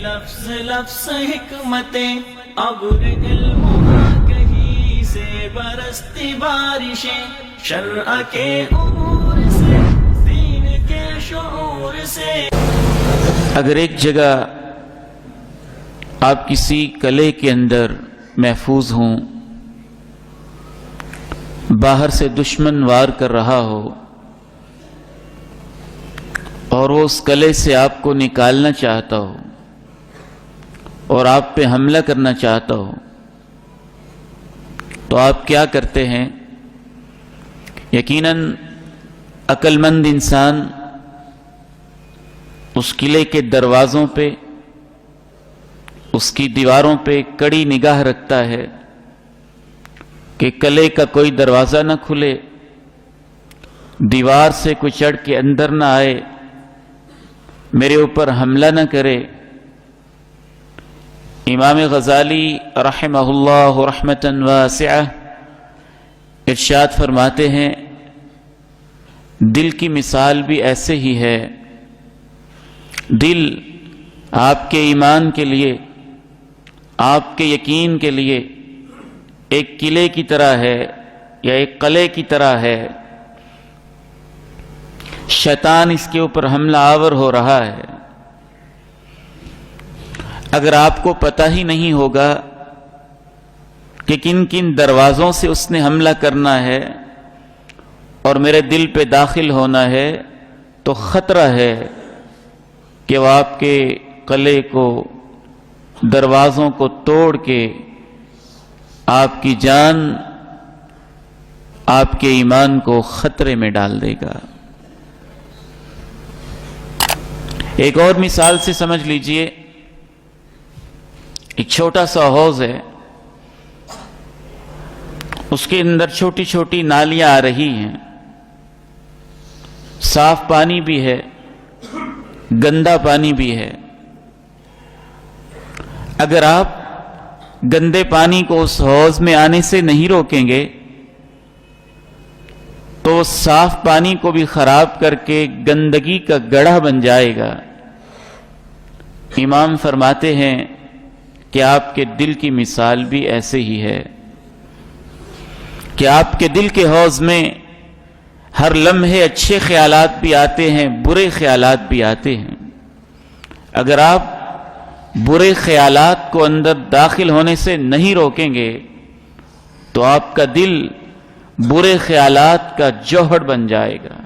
لفظ لفظ حکمتیں ابر علم کہیں سے برستی بارشیں شرع کے امور سے دین کے شعور سے. اگر ایک جگہ آپ کسی قلعے کے اندر محفوظ ہوں، باہر سے دشمن وار کر رہا ہو اور وہ اس قلعے سے آپ کو نکالنا چاہتا ہو اور آپ پہ حملہ کرنا چاہتا ہو، تو آپ کیا کرتے ہیں؟ یقیناً عقل مند انسان اس قلعے کے دروازوں پہ، اس کی دیواروں پہ کڑی نگاہ رکھتا ہے کہ قلعے کا کوئی دروازہ نہ کھلے، دیوار سے کوئی چڑھ کے اندر نہ آئے، میرے اوپر حملہ نہ کرے. امام غزالی رحمہ اللہ رحمتاً واسعہ ارشاد فرماتے ہیں، دل کی مثال بھی ایسے ہی ہے. دل آپ کے ایمان کے لیے، آپ کے یقین کے لیے ایک قلعے کی طرح ہے یا ایک قلعے کی طرح ہے. شیطان اس کے اوپر حملہ آور ہو رہا ہے. اگر آپ کو پتہ ہی نہیں ہوگا کہ کن کن دروازوں سے اس نے حملہ کرنا ہے اور میرے دل پہ داخل ہونا ہے، تو خطرہ ہے کہ وہ آپ کے قلعے کو، دروازوں کو توڑ کے آپ کی جان، آپ کے ایمان کو خطرے میں ڈال دے گا. ایک اور مثال سے سمجھ لیجئے. ایک چھوٹا سا حوض ہے، اس کے اندر چھوٹی چھوٹی نالیاں آ رہی ہیں، صاف پانی بھی ہے، گندا پانی بھی ہے. اگر آپ گندے پانی کو اس حوض میں آنے سے نہیں روکیں گے تو صاف پانی کو بھی خراب کر کے گندگی کا گڑھا بن جائے گا. امام فرماتے ہیں کہ آپ کے دل کی مثال بھی ایسے ہی ہے کہ آپ کے دل کے حوض میں ہر لمحے اچھے خیالات بھی آتے ہیں، برے خیالات بھی آتے ہیں. اگر آپ برے خیالات کو اندر داخل ہونے سے نہیں روکیں گے تو آپ کا دل برے خیالات کا جوہر بن جائے گا.